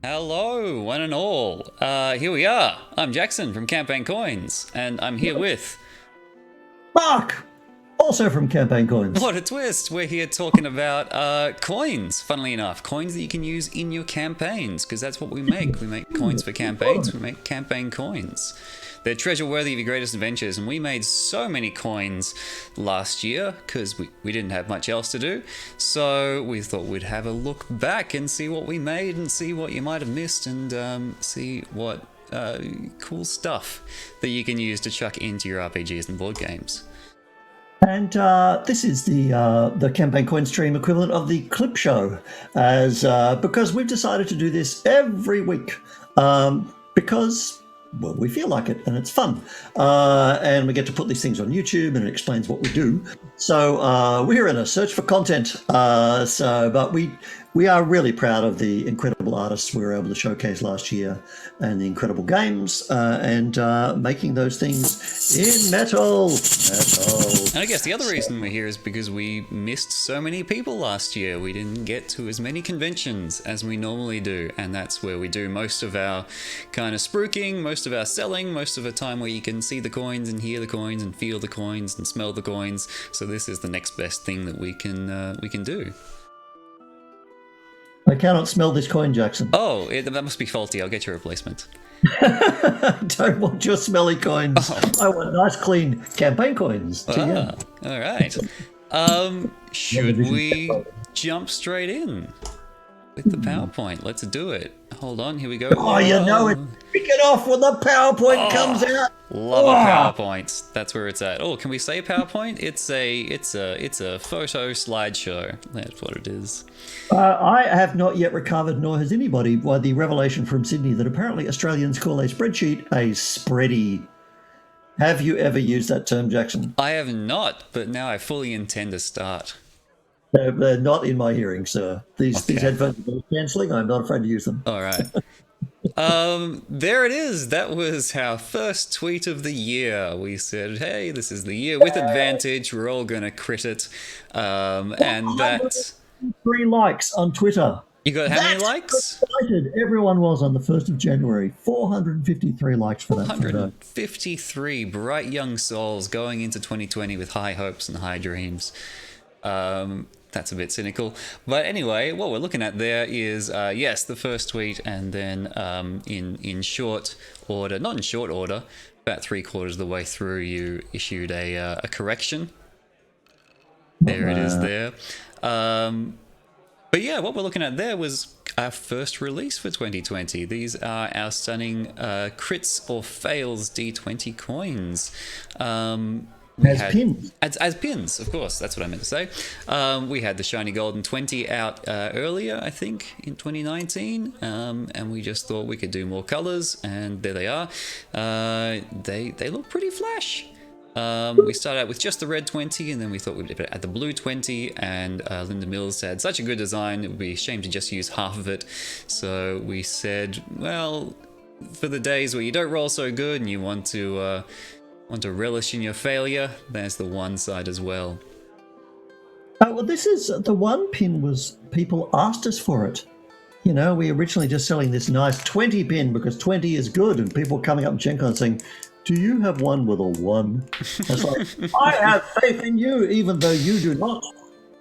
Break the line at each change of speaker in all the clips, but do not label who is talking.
Hello, one and all. Here we are. I'm Jackson from Campaign Coins, and I'm here with...
Mark, also from Campaign Coins.
What a twist! We're here talking about coins, funnily enough. Coins that you can use in your campaigns, because that's what we make. We make coins for campaigns, we make campaign coins. They're treasure worthy of your greatest adventures, and we made so many coins last year because we didn't have much else to do. So we thought we'd have a look back and see what we made and see what you might have missed and see what cool stuff that you can use to chuck into your RPGs and board games.
And this is the Campaign Coin stream equivalent of the clip show, as because we've decided to do this every week because, well, we feel like it and it's fun. And we get to put these things on YouTube and it explains what we do. So we're in a search for content. But we are really proud of the incredible artists we were able to showcase last year and the incredible games and making those things in metal.
And I guess the other reason we're here is because we missed so many people last year. We didn't get to as many conventions as we normally do, and that's where we do most of our kind of spruiking, most of our selling, most of the time where you can see the coins and hear the coins and feel the coins and smell the coins. So this is the next best thing that we can do.
I cannot smell this coin, Jackson.
Oh, that must be faulty. I'll get your replacement.
I don't want your smelly coins.
Oh.
I want nice, clean campaign coins.
All right. Should we jump straight in with the PowerPoint? Let's do it. Hold on, here we go.
Oh, you know it. Pick it off when the PowerPoint comes out.
Love a PowerPoint. That's where it's at. Oh, can we say PowerPoint? It's a photo slideshow. That's what it is.
I have not yet recovered, nor has anybody, by the revelation from Sydney that apparently Australians call a spreadsheet a spready. Have you ever used that term, Jackson?
I have not, but now I fully intend to start.
They're not in my hearing, sir. These headphones are cancelling. I'm not afraid to use them.
All right. There it is. That was our first tweet of the year. We said, hey, this is the year with advantage. We're all going to crit it. And that...
3 likes on Twitter.
You got how many likes?
Excited. Everyone was on the 1st of January. 453 likes for that.
453 bright young souls going into 2020 with high hopes and high dreams. That's a bit cynical. But anyway, what we're looking at there is, yes, the first tweet, and then in short order, not in short order, about 3/4 of the way through, you issued a correction. There it is there. But yeah, what we're looking at there was our first release for 2020. These are our stunning crits or fails D20 coins.
Pins.
As pins, of course. That's what I meant to say. We had the Shiny Golden 20 out earlier, I think, in 2019. And we just thought we could do more colors, and there they are. They look pretty flash. We started out with just the red 20, and then we thought we'd add the blue 20, and Linda Mills had such a good design, it would be a shame to just use half of it. So we said, well, for the days where you don't roll so good and you want to relish in your failure, there's the one side as well.
Well, this is the one pin was people asked us for it. You know, we originally just selling this nice 20 pin because 20 is good, and people coming up and checking on saying, do you have one with a 1? It's like, I have faith in you, even though you do not.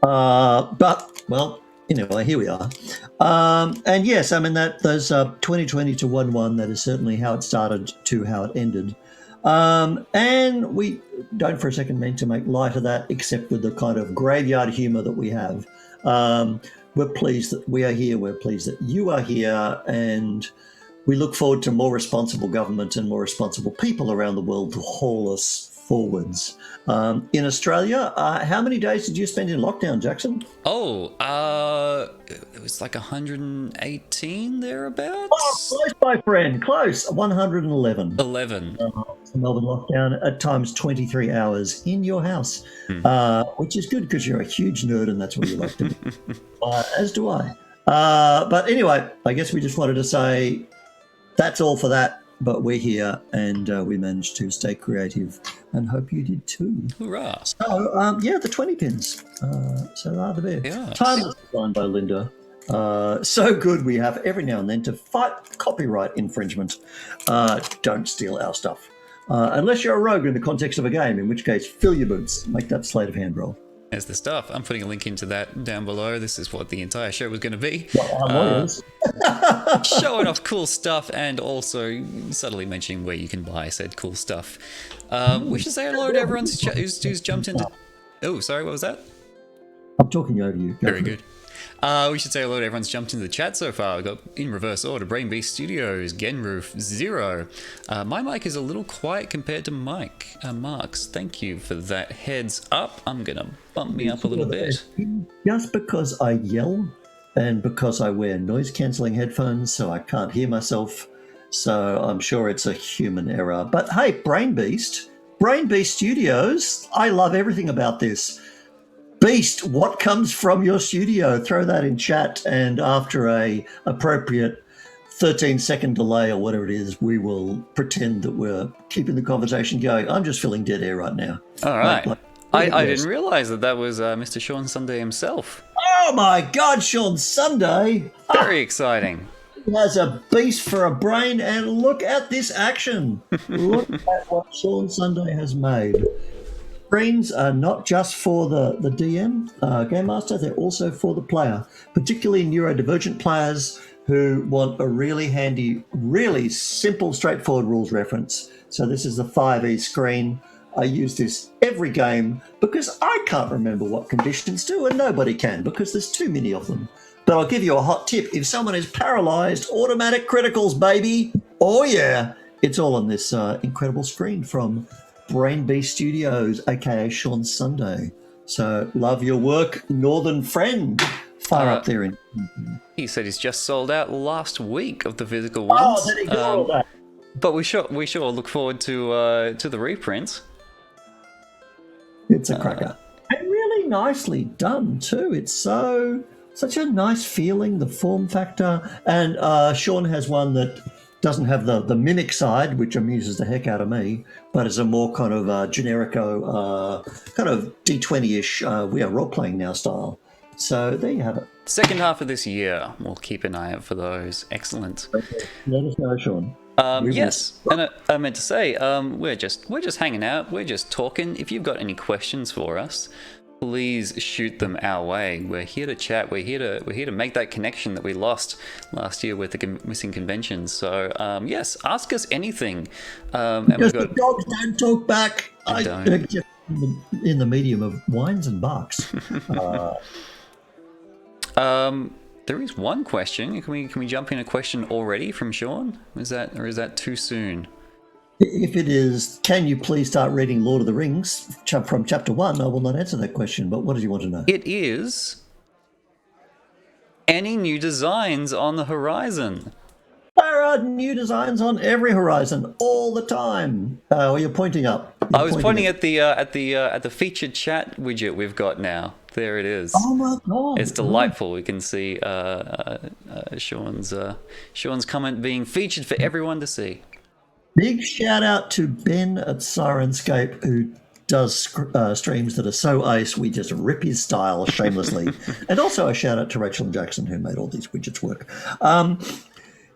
But, well, anyway, here we are. And yes, I mean, those 2020 to 1-1, that is certainly how it started to how it ended. And we don't for a second mean to make light of that, except with the kind of graveyard humor that we have. We're pleased that we are here. We're pleased that you are here. And we look forward to more responsible government and more responsible people around the world to haul us forwards. In Australia, how many days did you spend in lockdown, Jackson?
Oh, it was like 118 thereabouts.
Oh, close, my friend, close. 111.
11.
Melbourne lockdown, at times 23 hours in your house, which is good because you're a huge nerd and that's what you like to be. As do I. But anyway, I guess we just wanted to say that's all for that. But we're here, and we managed to stay creative, and hope you did too.
Hoorah!
So, yeah, the 20 pins. So are the bear.
Yeah.
Timeless, designed by Linda. So good we have every now and then to fight copyright infringement. Don't steal our stuff. Unless you're a rogue in the context of a game, in which case, fill your boots. Make that sleight of hand roll.
There's the stuff. I'm putting a link into that down below. This is what the entire show was going to be. Showing off cool stuff and also subtly mentioning where you can buy said cool stuff. We should say hello to everyone who's jumped into... Oh, sorry, what was that?
I'm talking over you.
Very good. We should say hello to everyone's jumped into the chat so far. We've got, in reverse order, Brain Beast Studios, Genroof, Zero. My mic is a little quiet compared to Mark's. Thank you for that heads up. I'm going to bump me up a little bit.
Just because I yell and because I wear noise-cancelling headphones so I can't hear myself. So I'm sure it's a human error. But hey, Brain Beast Studios, I love everything about this. Beast, what comes from your studio? Throw that in chat, and after a appropriate 13-second delay or whatever it is, we will pretend that we're keeping the conversation going. I'm just feeling dead air right now.
All right. I didn't realize that was Mr. Sean Sunday himself.
Oh my God, Sean Sunday!
Very exciting.
He has a beast for a brain, and look at this action. Look at what Sean Sunday has made. Screens are not just for the DM, Game Master, they're also for the player, particularly neurodivergent players who want a really handy, really simple, straightforward rules reference. So this is the 5e screen. I use this every game because I can't remember what conditions do, and nobody can because there's too many of them. But I'll give you a hot tip. If someone is paralyzed, automatic criticals, baby. Oh yeah. It's all on this incredible screen from Brain Beast Studios, aka Sean Sunday. So love your work, Northern Friend. Far up there in.
He said he's just sold out last week of the physical ones.
Oh, there you go.
But we sure look forward to the reprints.
It's a cracker, and really nicely done too. It's such a nice feeling. The form factor, and Sean has one that doesn't have the mimic side, which amuses the heck out of me, but is a more kind of generico, kind of D20-ish, we are role-playing now style. So there you have it.
Second half of this year, we'll keep an eye out for those. Excellent.
Okay. Let us know, Sean.
Yes, and I meant to say, we're just hanging out, we're just talking. If you've got any questions for us, please shoot them our way. We're here to chat. We're here to make that connection that we lost last year with the missing conventions. So yes, ask us anything.
Because the dogs don't talk back.
I don't.
In the medium of whines and barks.
There is one question. Can we jump in a question already from Sean? Is that too soon?
If it is, can you please start reading Lord of the Rings from chapter 1? I will not answer that question, but what do you want to know?
It is, any new designs on the horizon?
There are new designs on every horizon all the time. You're pointing up.
I was pointing at the featured chat widget we've got now. There it is.
Oh my God!
It's delightful. We can see Sean's comment being featured for everyone to see.
Big shout out to Ben at Sirenscape, who does streams that are so ice we just rip his style shamelessly. And also a shout out to Rachel and Jackson, who made all these widgets work.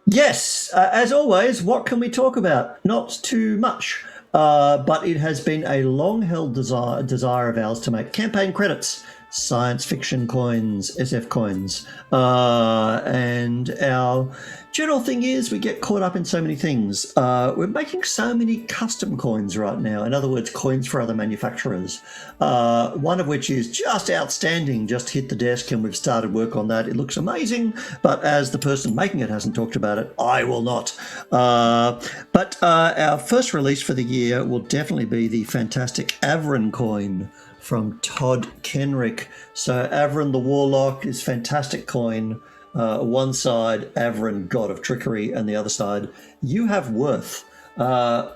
Yes, as always, what can we talk about? Not too much, but it has been a long-held desire of ours to make campaign credits, science fiction coins, SF coins, and our general thing is we get caught up in so many things. We're making so many custom coins right now. In other words, coins for other manufacturers. One of which is just outstanding, just hit the desk and we've started work on that. It looks amazing, but as the person making it hasn't talked about it, I will not. But our first release for the year will definitely be the fantastic Avron coin from Todd Kenrick. So Avron the Warlock is fantastic coin. One side, Avron, God of Trickery, and the other side, You Have Worth,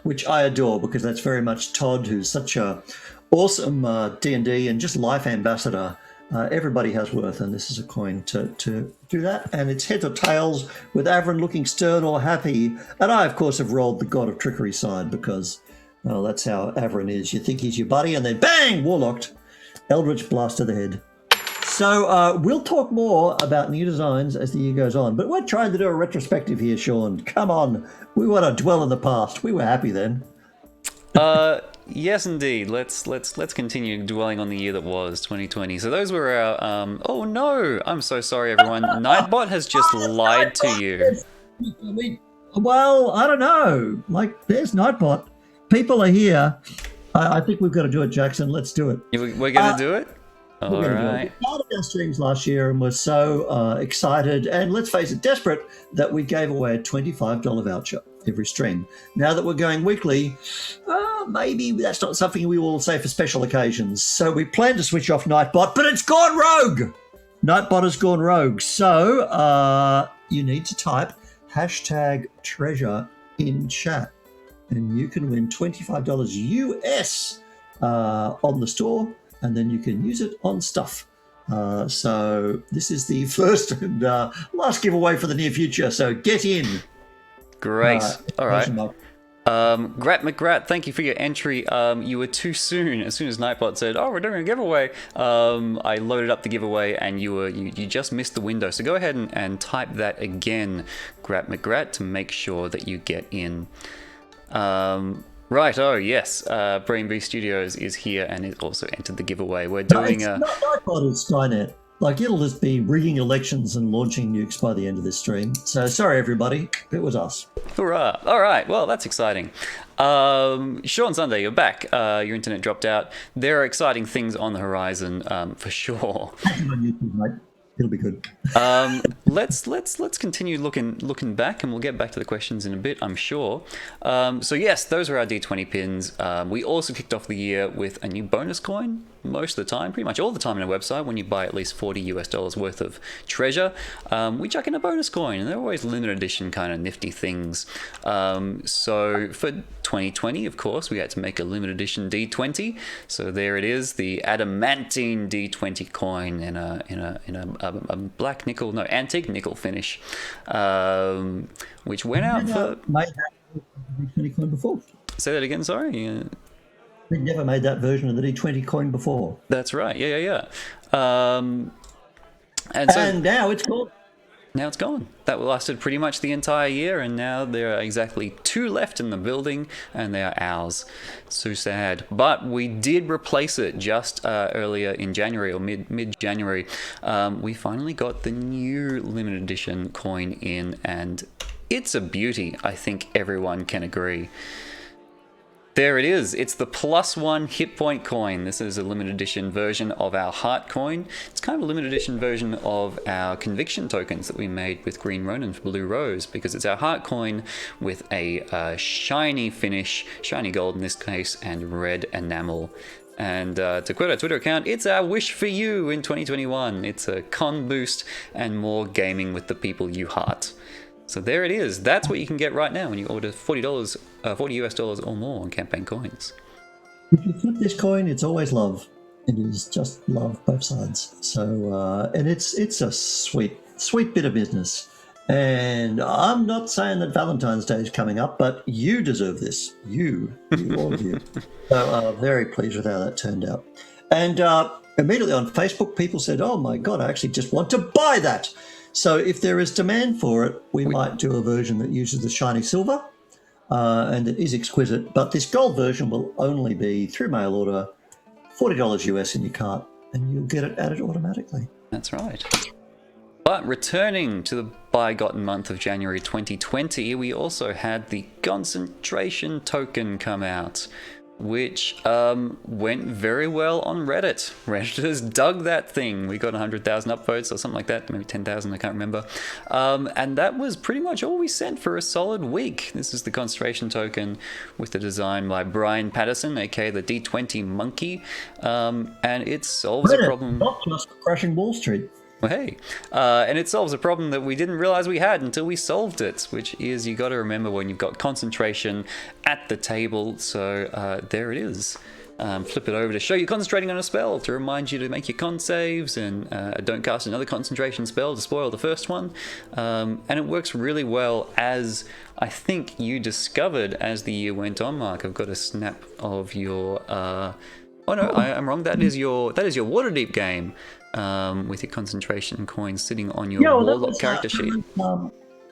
which I adore because that's very much Todd, who's such a awesome D&D and just life ambassador. Everybody has worth, and this is a coin to do that. And it's heads or tails with Avron looking stern or happy. And I, of course, have rolled the God of Trickery side because, well, that's how Avron is. You think he's your buddy, and then bang, Warlocked. Eldritch Blast to the head. So we'll talk more about new designs as the year goes on, but we're trying to do a retrospective here, Sean. Come on, we want to dwell in the past. We were happy then.
Yes, indeed. Let's continue dwelling on the year that was 2020. So those were our. Oh no! I'm so sorry, everyone. Nightbot has just lied to you.
Well, I don't know. Like, there's Nightbot. People are here. I think we've got to do it, Jackson. Let's do it.
We're gonna do it. All right.
We started our streams last year and were so excited and, let's face it, desperate that we gave away a $25 voucher every stream. Now that we're going weekly, maybe that's not something we will say for special occasions. So we plan to switch off Nightbot, but it's gone rogue. Nightbot has gone rogue. So you need to type #treasure in chat and you can win $25 US on the store. And then you can use it on stuff. So this is the first and last giveaway for the near future. So get in.
Great. All right. Grat McGrat, thank you for your entry. You were too soon. As soon as Nightbot said, "Oh, we're doing a giveaway," I loaded up the giveaway, and you just missed the window. So go ahead and type that again, Grat McGrat, to make sure that you get in. Right, oh yes, Brain Beast Studios is here and it also entered the giveaway. We're doing
it's not Nightbot, it's Skynet. Like, it'll just be rigging elections and launching nukes by the end of this stream. So sorry, everybody, it was us.
Hurrah! All right, well, that's exciting. Sean Sunday, you're back. Your internet dropped out. There are exciting things on the horizon, for sure.
On YouTube, mate. It'll be good.
Let's continue looking back, and we'll get back to the questions in a bit, I'm sure. So yes, those are our D20 pins. We also kicked off the year with a new bonus coin. Most of the time, pretty much all the time on our website, when you buy at least $40 US worth of treasure, we chuck in a bonus coin, and they're always limited edition kind of nifty things. So for 2020, of course, we had to make a limited edition D20. So there it is, the adamantine D20 coin in a black nickel, no, antique nickel finish, which went out for.
Made that D20 coin before.
Say that again. Sorry.
We've never made that version of the D20 coin before.
That's right. Yeah.
And now it's gone.
Now it's gone. That lasted pretty much the entire year, and now there are exactly 2 left in the building, and they are ours. So sad. But we did replace it just earlier in January, or mid-January. We finally got the new limited edition coin in, and it's a beauty. I think everyone can agree. There it is. It's the +1 hit point coin. This is a limited edition version of our heart coin. It's kind of a limited edition version of our conviction tokens that we made with Green Ronin for Blue Rose, because it's our heart coin with a shiny finish, shiny gold in this case, and red enamel. And to quote our Twitter account, it's our wish for you in 2021. It's a con boost and more gaming with the people you heart. So there it is. That's what you can get right now when you order $40 US or more on campaign coins.
If you flip this coin, it's always love. It is just love, both sides. So, and it's a sweet bit of business. And I'm not saying that Valentine's Day is coming up, but you deserve this. You all of you. So very pleased with how that turned out. And immediately on Facebook, people said, "Oh my God, I actually just want to buy that." So if there is demand for it, we might do a version that uses the shiny silver, and it is exquisite. But this gold version will only be, through mail order, $40 US in your cart, and you'll get it added automatically.
That's right. But returning to the bygone month of January 2020, we also had the concentration token come out, which went very well on Reddit. Redditors dug that thing. We got 100,000 upvotes or something like that, maybe 10,000, I can't remember. And that was pretty much all we sent for a solid week. This is the concentration token with the design by Brian Patterson, aka the D20 Monkey, and it solves a problem.
Not just crashing Wall Street.
Well, hey, and it solves a problem that we didn't realize we had until we solved it, which is you got to remember when you've got concentration at the table. So there it is. Flip it over to show you concentrating on a spell, to remind you to make your con saves, and don't cast another concentration spell to spoil the first one. And it works really well, as I think you discovered as the year went on, Mark. I've got a snap of your Oh no, I'm wrong. That is your Waterdeep game, with your concentration coins sitting on your warlock character sheet.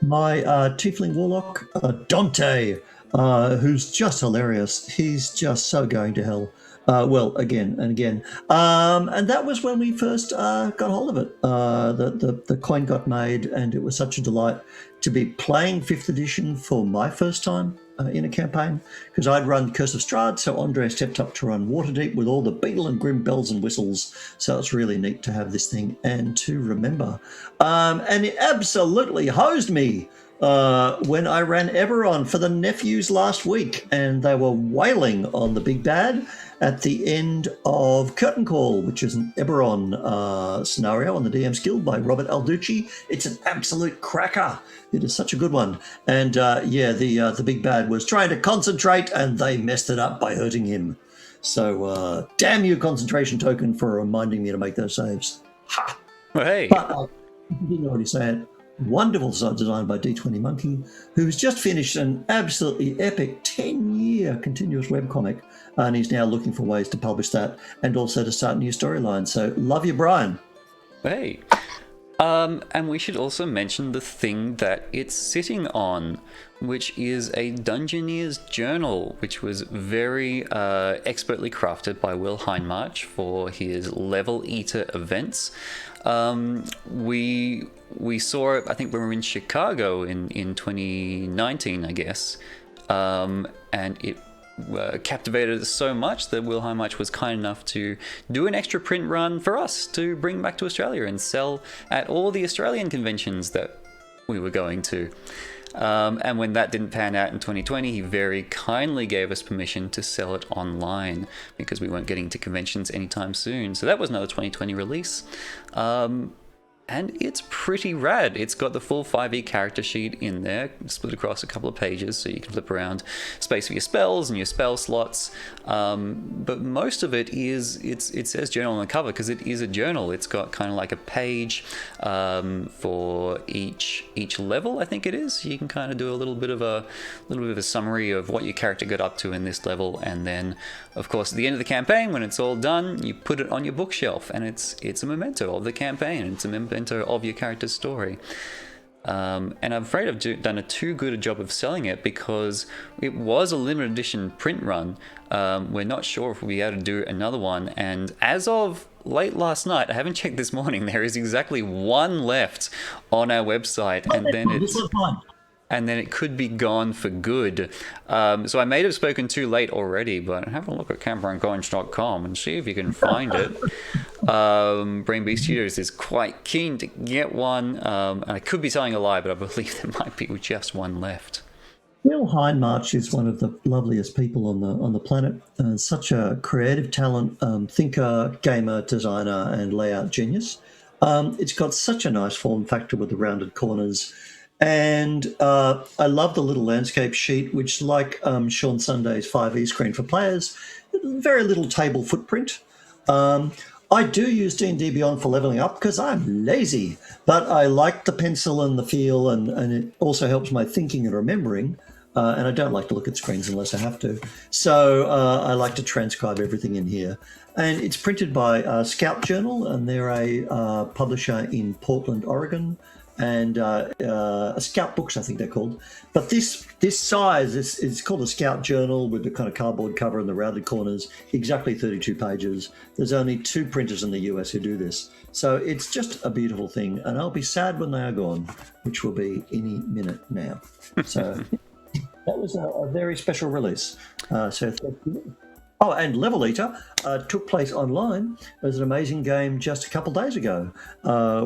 My tiefling warlock, Dante, who's just hilarious. He's just so going to hell. Well, again and again. And that was when we first got hold of it. The coin got made, and it was such a delight to be playing 5th edition for my first time in a campaign, because I'd run Curse of Strahd, so Andre stepped up to run Waterdeep with all the Beetle and Grim bells and whistles. So it's really neat to have this thing and to remember. And it absolutely hosed me when I ran Eberron for the nephews last week, and they were wailing on the big bad at the end of Curtain Call, which is an Eberron scenario on the DM's Guild by Robert Alducci. It's an absolute cracker. It is such a good one. And the big bad was trying to concentrate, and they messed it up by hurting him. So damn you, concentration token, for reminding me to make those saves. Ha!
Well, hey.
But I didn't already say it. Wonderful design by D20 Monkey, who's just finished an absolutely epic 10-year continuous webcomic, and he's now looking for ways to publish that and also to start new storylines. So love you, Brian.
Hey. And we should also mention the thing that it's sitting on, which is a Dungeoneer's journal, which was very expertly crafted by Will Hindmarch for his Level Eater events. We saw it, I think, when we were in Chicago in 2019, I guess, and it captivated us so much that Will Hindmarch was kind enough to do an extra print run for us to bring back to Australia and sell at all the Australian conventions that we were going to. And when that didn't pan out in 2020, he very kindly gave us permission to sell it online because we weren't getting to conventions anytime soon. So that was another 2020 release. And it's pretty rad. It's got the full 5e character sheet in there, split across a couple of pages, so you can flip around space for your spells and your spell slots. But most of it it says journal on the cover because it is a journal. It's got kind of like a page for each level, I think it is. So you can kind of do a little bit of a summary of what your character got up to in this level, and then, of course, at the end of the campaign, when it's all done, you put it on your bookshelf, and it's a memento of the campaign. It's a memento of your character's story. And I'm afraid I've done too good a job of selling it because it was a limited edition print run. We're not sure if we'll be able to do another one, and as of late last night, I haven't checked this morning, there is exactly one left on our website, and then it could be gone for good. So I may have spoken too late already, but have a look at camperandcoins.com and see if you can find it. Brain Beast Studios is quite keen to get one, and I could be telling a lie, but I believe there might be just one left.
Will Hindmarch is one of the loveliest people on the planet. Such a creative talent, thinker, gamer, designer, and layout genius. It's got such a nice form factor with the rounded corners. And I love the little landscape sheet, which, like Sean Sunday's 5e screen for players, very little table footprint. I do use D&D Beyond for leveling up because I'm lazy, but I like the pencil and the feel, and it also helps my thinking and remembering. And I don't like to look at screens unless I have to. So I like to transcribe everything in here. And it's printed by Scout Journal, and they're a publisher in Portland, Oregon. And Scout Books, I think they're called. But this size is called a Scout Journal with the kind of cardboard cover and the rounded corners, exactly 32 pages. There's only 2 printers in the US who do this. So it's just a beautiful thing, and I'll be sad when they are gone, which will be any minute now. So that was a very special release. So thank you. Oh, and Level Eater took place online. It was an amazing game just a couple days ago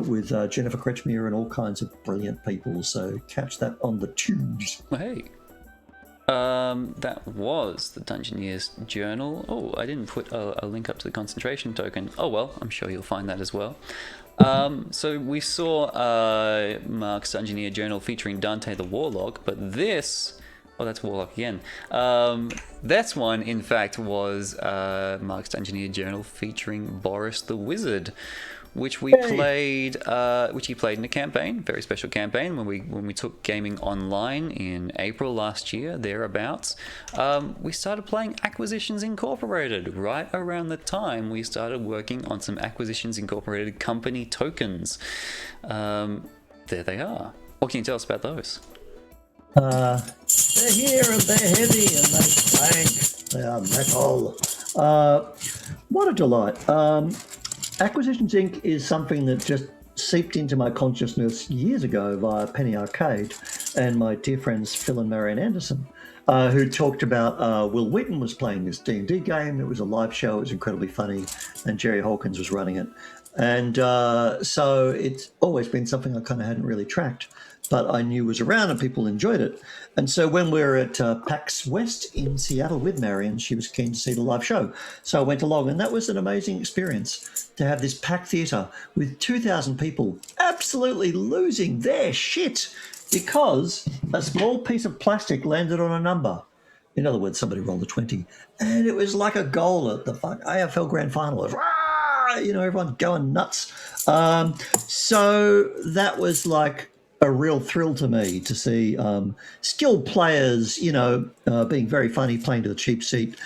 with Jennifer Kretschmer and all kinds of brilliant people. So catch that on the tubes.
Hey, that was the Dungeoneer's journal. Oh, I didn't put a link up to the concentration token. Oh well, I'm sure you'll find that as well. So we saw Mark's Dungeoneer journal featuring Dante the Warlock, but this... Oh, that's Warlock again. This one, in fact, was Mark's Dungeoneer journal featuring Boris the Wizard, which we
Hey.
played, which he played in a campaign, very special campaign when we took gaming online in April last year, thereabouts. We started playing Acquisitions Incorporated right around the time we started working on some Acquisitions Incorporated company tokens. There they are. What can you tell us about those?
They're here and they're heavy and they clank. They are metal. What a delight. Acquisitions Inc. is something that just seeped into my consciousness years ago via Penny Arcade and my dear friends Phil and Marianne Anderson, who talked about Will Wheaton was playing this D&D game. It was a live show. It was incredibly funny, and Jerry Hawkins was running it. And so it's always been something I kind of hadn't really tracked, but I knew was around and people enjoyed it. And so when we were at PAX West in Seattle with Marion, she was keen to see the live show. So I went along, and that was an amazing experience to have this packed theatre with 2,000 people absolutely losing their shit because a small piece of plastic landed on a number. In other words, somebody rolled a 20. And it was like a goal at the AFL Grand Final. It was, everyone going nuts. So that was like a real thrill to me to see skilled players, being very funny, playing to the cheap seat,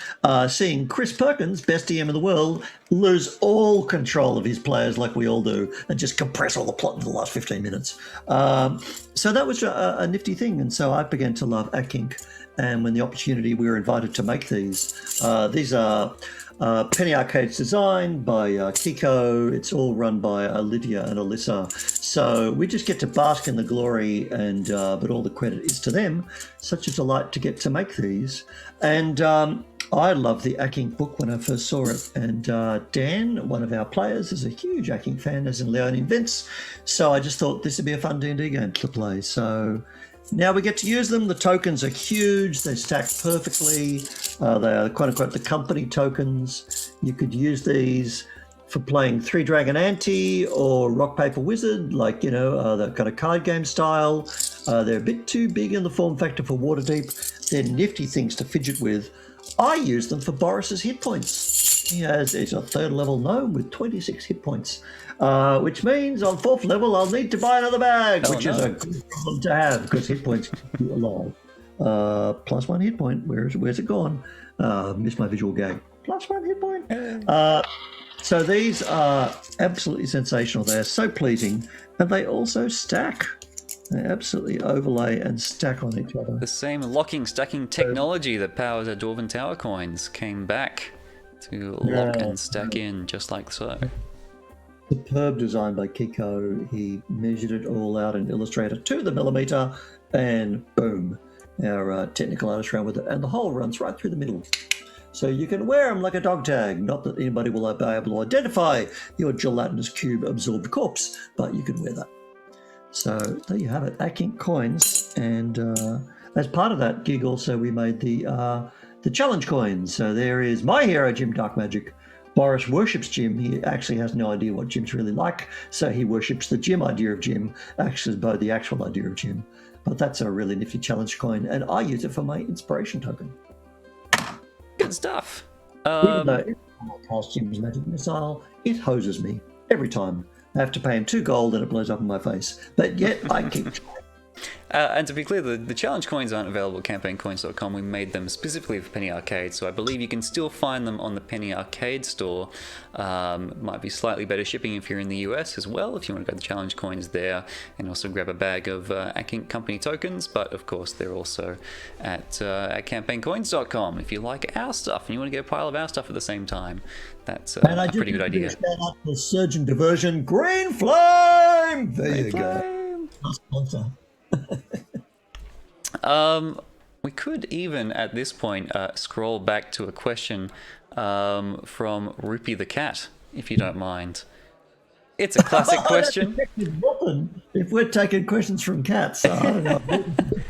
seeing Chris Perkins, best DM in the world, lose all control of his players like we all do and just compress all the plot into the last 15 minutes. So that was a nifty thing. And so I began to love ACINC. And when the opportunity, we were invited to make these. These are Penny Arcade's designed by Kiko. It's all run by Lydia and Alyssa. So we just get to bask in the glory, and but all the credit is to them. Such a delight to get to make these. And I loved the ACINC book when I first saw it. And Dan, one of our players, is a huge ACINC fan, as in Leon Invents. So I just thought this would be a fun D&D game to play. So now we get to use them. The tokens are huge. They stack perfectly. They are quote unquote the company tokens. You could use these for playing Three Dragon Ante or Rock Paper Wizard, like, that kind of card game style. They're a bit too big in the form factor for Waterdeep. They're nifty things to fidget with. I use them for Boris's hit points. He's a third level gnome with 26 hit points, which means on fourth level I'll need to buy another bag, which is a good problem to have because hit points keep you alive. Plus one hit point. Where's it gone? Missed my visual gag. Plus one hit point. So these are absolutely sensational. They're so pleasing, and they also stack. They absolutely overlay and stack on each other.
The same locking, stacking technology that powers our Dwarven Tower coins came back to lock and stack in just like so.
Superb design by Kiko. He measured it all out in Illustrator to the millimeter, and boom, our technical artist ran with it. And the hole runs right through the middle. So you can wear them like a dog tag. Not that anybody will be able to identify your gelatinous cube absorbed corpse, but you can wear that. So there you have it, ACINC coins. And as part of that gig also, we made the challenge coins. So there is my hero, Jim Dark Magic. Boris worships Jim. He actually has no idea what Jim's really like. So he worships the Jim idea of Jim, actually by the actual idea of Jim. But that's a really nifty challenge coin. And I use it for my inspiration token.
Good stuff.
Even though if I cast Jim's magic missile, it hoses me every time. I have to pay him 2 gold and it blows up in my face. But yet I keep trying.
And to be clear, the challenge coins aren't available at campaigncoins.com. We made them specifically for Penny Arcade, so I believe you can still find them on the Penny Arcade store. Might be slightly better shipping if you're in the US as well, if you want to go to the challenge coins there and also grab a bag of ACINC company tokens. But of course, they're also at campaigncoins.com if you like our stuff and you want to get a pile of our stuff at the same time. That's a pretty good idea.
Shout out to Surgeon Diversion, Green Flame! There you go. Nice sponsor.
We could even at this point scroll back to a question from Rupee the cat, if you don't mind. It's a classic question.
If we're taking questions from cats, I don't know.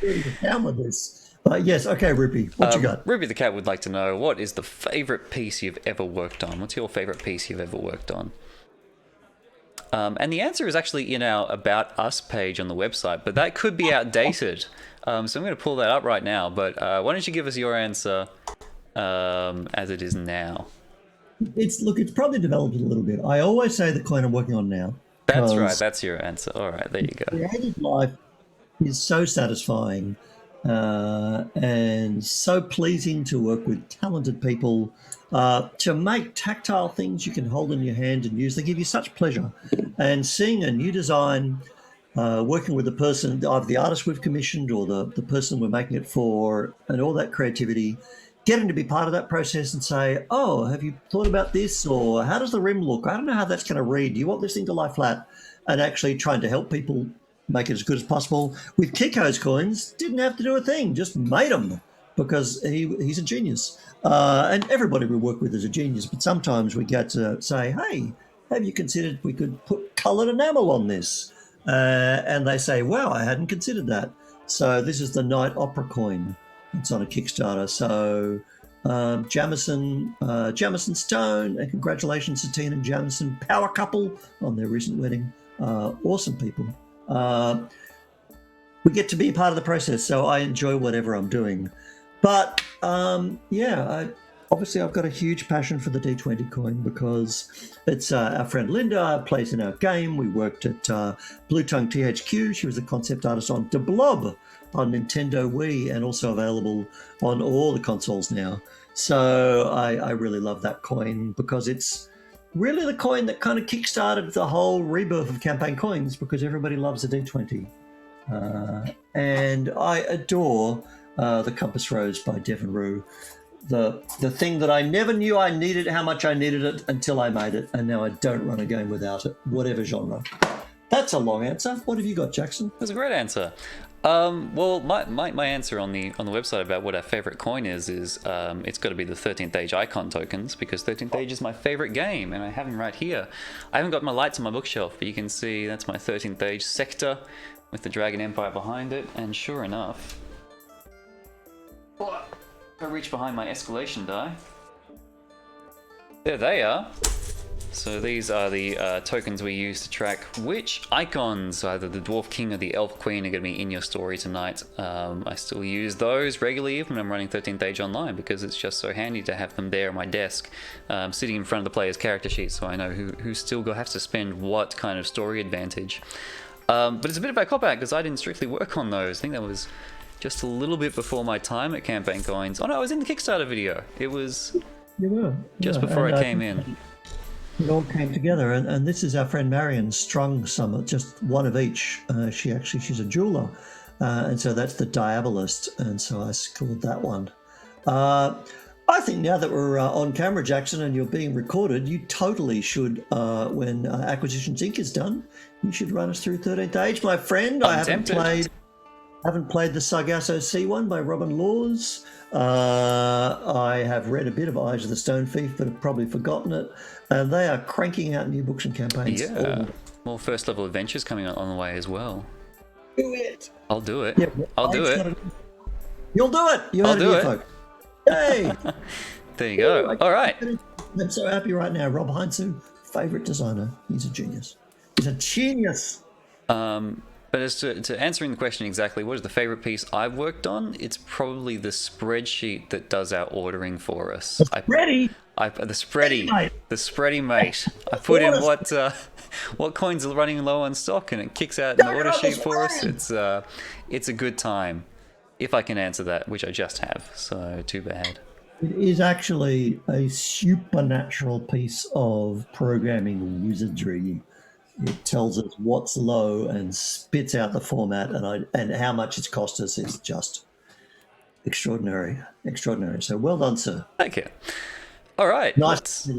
We're down with this. Yes, okay, Rupee, what you got?
Rupee the cat would like to know, what is the favourite piece you've ever worked on? What's your favourite piece you've ever worked on? And the answer is actually in our About Us page on the website, but that could be outdated. So I'm going to pull that up right now, but why don't you give us your answer as it is now?
It's probably developed a little bit. I always say the coin I'm working on now
That's right.
because
That's your answer. All right, there you go.
creative life is so satisfying and so pleasing to work with talented people. To make tactile things you can hold in your hand and use, they give you such pleasure. And seeing a new design, working with the person, either the artist we've commissioned or the person we're making it for, and all that creativity, getting to be part of that process and say, oh, have you thought about this? Or how does the rim look? I don't know how that's going to read. Do you want this thing to lie flat? And actually trying to help people make it as good as possible. With Kiko's coins, didn't have to do a thing, just made them because he's a genius. And everybody we work with is a genius, but sometimes we get to say, hey, have you considered we could put coloured enamel on this? And they say, wow, I hadn't considered that. So this is the Night Opera coin. It's on a Kickstarter. So Jamison Stone, and congratulations to Tina and Jamison, power couple on their recent wedding. Awesome people. We get to be a part of the process, so I enjoy whatever I'm doing. But obviously I've got a huge passion for the D20 coin because it's our friend Linda plays in our game. We worked at Blue Tongue THQ. She was the concept artist on De Blob on Nintendo Wii and also available on all the consoles now. So I really love that coin because it's really the coin that kind of kickstarted the whole rebirth of campaign coins because everybody loves a D20. And I adore the Compass Rose by Devon Rue. The thing that I never knew I needed, how much I needed it until I made it, and now I don't run a game without it, whatever genre. That's a long answer. What have you got, Jackson?
That's a great answer. Well, my answer on the website about what our favorite coin is it's got to be the 13th Age icon tokens because 13th Age is my favorite game, and I have them right here. I haven't got my lights on my bookshelf, but you can see that's my 13th Age sector with the Dragon Empire behind it, and sure enough, I reach behind my escalation die. There they are. So these are the tokens we use to track which icons, either the Dwarf King or the Elf Queen, are going to be in your story tonight. I still use those regularly even when I'm running 13th Age Online because it's just so handy to have them there on my desk, sitting in front of the player's character sheet, so I know who still has to spend what kind of story advantage. But it's a bit of a cop-out because I didn't strictly work on those. I think that was just a little bit before my time at Campaign Coins. Oh no, I was in the Kickstarter video. It was just before I came in.
It all came together, and this is our friend Marion strung some, just one of each. She's a jeweler, and so that's the Diabolist, and so I scored that one. I think now that we're on camera, Jackson, and you're being recorded, you totally should, when Acquisitions Inc. is done, you should run us through 13th Age, my friend. I haven't played the Sargasso Sea one by Robin Laws. I have read a bit of Eyes of the Stone Thief, but have probably forgotten it. And they are cranking out new books and campaigns.
Yeah, more first level adventures coming on the way as well.
Do it.
I'll do it.
Yeah,
I'll do it.
You'll do it.
I'll do it.
Folks. Hey.
There you go. All right.
I'm so happy right now. Rob Heinzu, favorite designer. He's a genius. He's a genius.
But as to answering the question exactly, what is the favorite piece I've worked on? It's probably the spreadsheet that does our ordering for us.
The
spready mate. I put in what coins are running low on stock, and it kicks out an order sheet for us. It's a good time, if I can answer that, which I just have. So too bad.
It is actually a supernatural piece of programming wizardry. It tells us what's low and spits out the format, and how much it's cost us is just extraordinary. So well done, sir.
Thank you. All right.
Nice.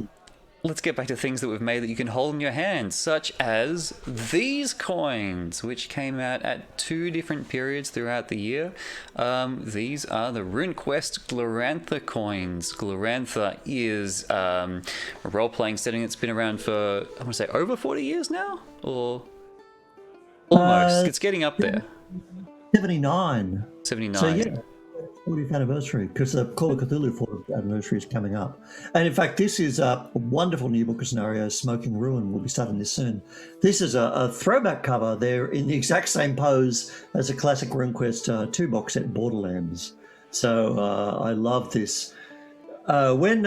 Let's get back to things that we've made that you can hold in your hand, such as these coins, which came out at 2 different periods throughout the year. These are the RuneQuest Glorantha coins. Glorantha is a role-playing setting that's been around for, I want to say, over 40 years now? Or almost. It's getting up there.
79.
79.
So, yeah. 40th anniversary, because the Call of Cthulhu 40th anniversary is coming up. And in fact, this is a wonderful new book of scenarios, Smoking Ruin. We'll be starting this soon. This is a throwback cover. They're in the exact same pose as a classic RuneQuest 2 box set, Borderlands. So I love this. When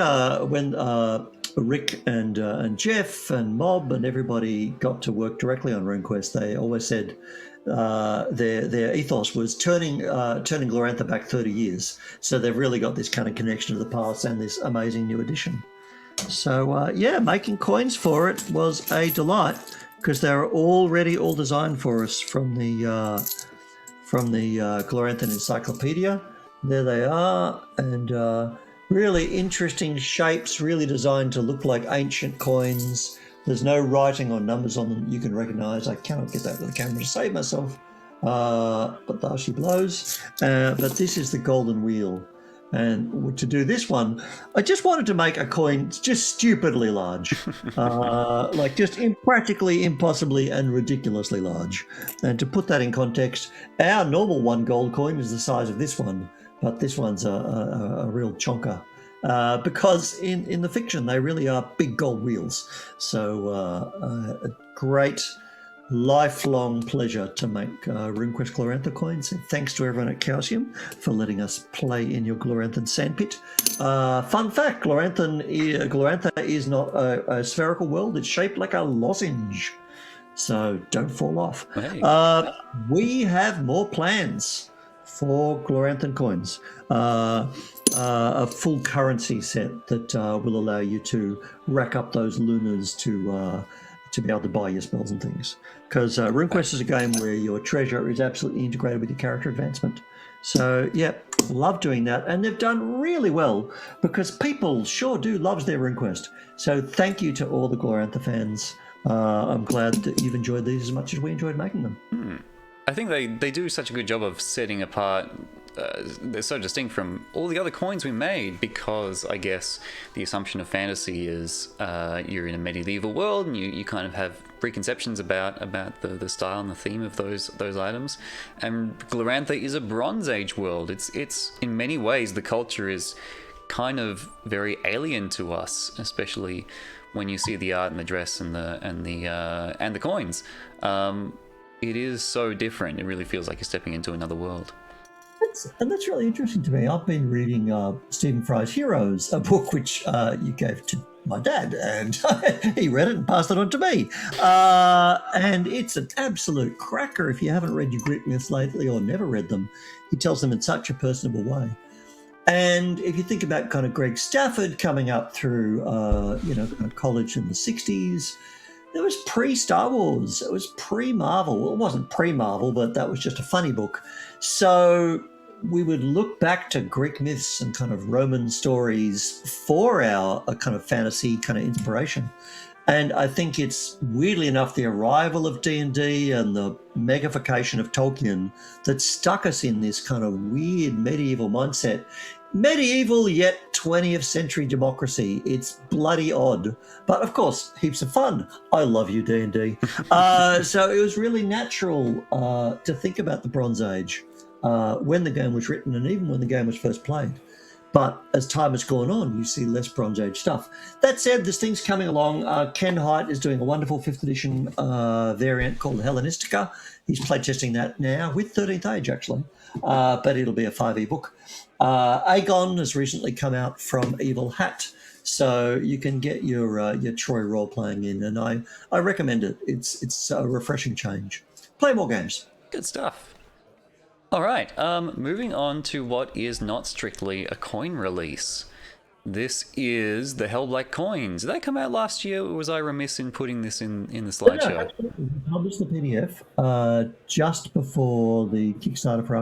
Rick and Jeff and Mob and everybody got to work directly on RuneQuest, they always said their ethos was turning Glorantha back 30 years. So they've really got this kind of connection to the past and this amazing new edition. So making coins for it was a delight because they were already all designed for us from the Gloranthan Encyclopedia. There they are, and really interesting shapes, really designed to look like ancient coins. There's no writing or numbers on them you can recognize. I cannot get that with the camera to save myself, but there she blows. But this is the golden wheel. And to do this one, I just wanted to make a coin just stupidly large, like just impractically, impossibly, and ridiculously large. And to put that in context, our normal 1 gold coin is the size of this one, but this one's a real chonker. Because in the fiction, they really are big gold wheels. So a great lifelong pleasure to make RuneQuest Glorantha coins. And thanks to everyone at Calcium for letting us play in your Gloranthan sandpit. Fun fact, Glorantha is not a spherical world. It's shaped like a lozenge. So don't fall off.
Hey.
We have more plans for Gloranthan coins. A full currency set that will allow you to rack up those lunas to be able to buy your spells and things. Because RuneQuest is a game where your treasure is absolutely integrated with your character advancement. So, love doing that. And they've done really well because people sure do love their RuneQuest. So thank you to all the Glorantha fans. I'm glad that you've enjoyed these as much as we enjoyed making them.
I think they do such a good job of setting apart. They're so distinct from all the other coins we made because I guess the assumption of fantasy is you're in a medieval world and you kind of have preconceptions about the style and the theme of those items. And Glorantha is a Bronze Age world. It's in many ways the culture is kind of very alien to us, especially when you see the art and the dress and the coins. It is so different. It really feels like you're stepping into another world.
That's really interesting to me. I've been reading Stephen Fry's Heroes, a book which you gave to my dad, and he read it and passed it on to me. And it's an absolute cracker. If you haven't read your Greek myths lately or never read them, he tells them in such a personable way. And if you think about kind of Greg Stafford coming up through, kind of college in the 60s, it was pre-Star Wars. It was pre-Marvel. Well, it wasn't pre-Marvel, but that was just a funny book. So we would look back to Greek myths and kind of Roman stories for our kind of fantasy kind of inspiration. And I think it's, weirdly enough, the arrival of D&D and the megafication of Tolkien that stuck us in this kind of weird medieval mindset. Medieval yet 20th century democracy. It's bloody odd, but of course heaps of fun. I love you, D&D. So it was really natural to think about the Bronze Age when the game was written and even when the game was first played. But as time has gone on, you see less Bronze Age stuff. That said, there's things coming along. Ken Hite is doing a wonderful 5th edition variant called Hellenistica. He's playtesting that now with 13th Age, actually, but it'll be a 5e book. Aegon has recently come out from Evil Hat, so you can get your Troy role-playing in, and I recommend it. It's a refreshing change. Play more games.
Good stuff. All right, moving on to what is not strictly a coin release. This is the Hellblack coins. Did they come out last year, or was I remiss in putting this in the slideshow?
No, we published the PDF just before the Kickstarter for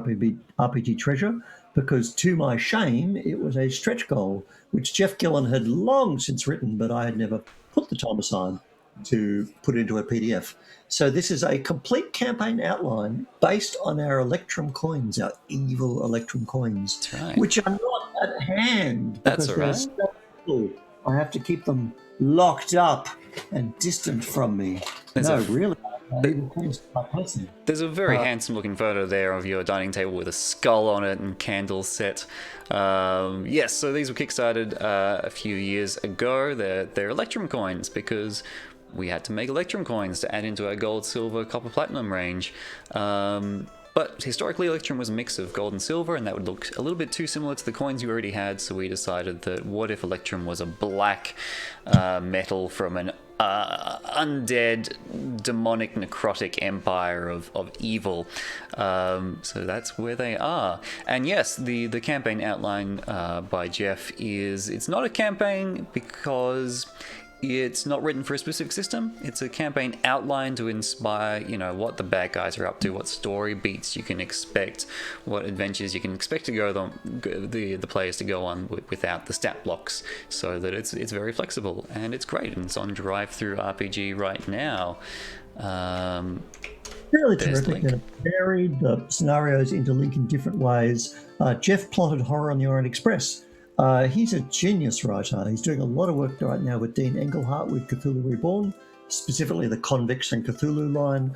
RPG Treasure, because to my shame, it was a stretch goal, which Jeff Gillen had long since written, but I had never put the time aside to put it into a PDF. So this is a complete campaign outline based on our Electrum coins, our evil Electrum coins,
That's right.
which are not at hand.
That's all right.
So cool. I have to keep them locked up and distant from me. Really.
There's a very handsome looking photo there of your dining table with a skull on it and candles set. Yes, so these were kickstarted a few years ago. They're Electrum coins because we had to make Electrum coins to add into our gold, silver, copper, platinum range. But historically, Electrum was a mix of gold and silver, and that would look a little bit too similar to the coins you already had, so we decided that what if Electrum was a black metal from an undead, demonic, necrotic empire of evil. So that's where they are. And yes, the campaign outline by Jeff it's not a campaign because it's not written for a specific system. It's a campaign outline to inspire, what the bad guys are up to, what story beats you can expect, what adventures you can expect to the players to go on without the stat blocks, so that it's very flexible and it's great, and it's on Drive-Thru RPG right now.
Really terrific. And varied scenarios interlink in different ways. Jeff plotted Horror on the Orient Express. He's a genius writer. He's doing a lot of work right now with Dean Englehart with Cthulhu Reborn, specifically the Convicts and Cthulhu line.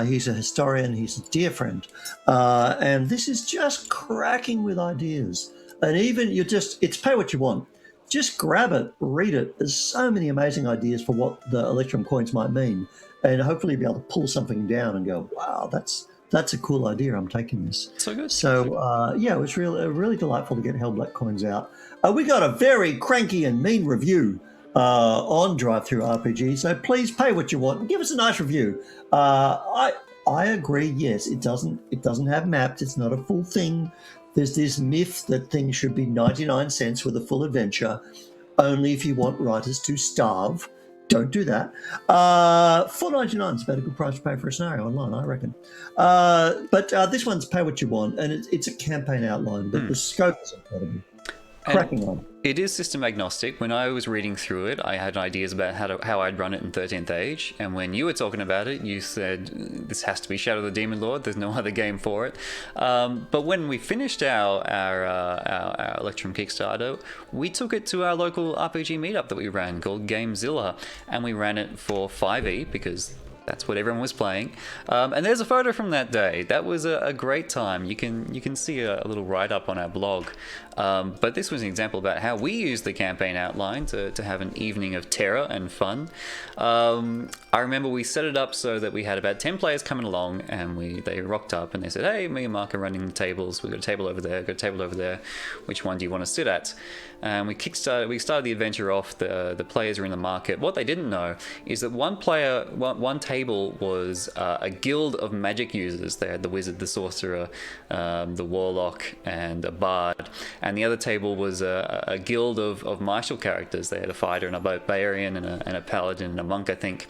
He's a historian. He's a dear friend. And this is just cracking with ideas. And even it's pay what you want. Just grab it, read it. There's so many amazing ideas for what the Electrum coins might mean. And hopefully you'll be able to pull something down and go, wow, that's a cool idea. I'm taking this.
So good.
So, it was really delightful to get Hellblack coins out. We got a very cranky and mean review on Drive-Thru RPG, so please pay what you want and give us a nice review. I agree, yes, it doesn't have maps. It's not a full thing. There's this myth that things should be 99 cents with a full adventure, only if you want writers to starve. Don't do that. $4.99 is about a good price to pay for a scenario online, I reckon. But this one's pay what you want, and it's a campaign outline, but the scope is incredible. Cracking on.
It is system agnostic. When I was reading through it, I had ideas about how I'd run it in 13th Age, and when you were talking about it, you said this has to be Shadow of the Demon Lord. There's no other game for it. But when we finished our Electrum Kickstarter, we took it to our local RPG meetup that we ran called Gamezilla, and we ran it for 5e because that's what everyone was playing. And there's a photo from that day. That was a great time. You can see a little write-up on our blog. But this was an example about how we used the campaign outline to have an evening of terror and fun. I remember we set it up so that we had about 10 players coming along, and they rocked up and they said, hey, me and Mark are running the tables. We've got a table over there, got a table over there. Which one do you want to sit at? And we started the adventure off. The players are in the market. What they didn't know is that one table was a guild of magic users. They had the wizard, the sorcerer, the warlock, and a bard. And the other table was a guild of martial characters. They had a fighter and a barbarian and a paladin and a monk, I think.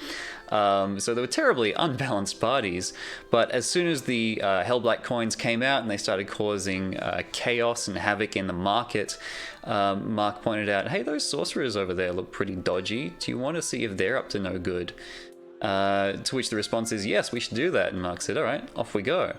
So they were terribly unbalanced parties. But as soon as the Hellblack coins came out and they started causing chaos and havoc in the market, Mark pointed out, hey, those sorcerers over there look pretty dodgy. Do you want to see if they're up to no good? To which the response is, yes, we should do that. And Mark said, all right, off we go.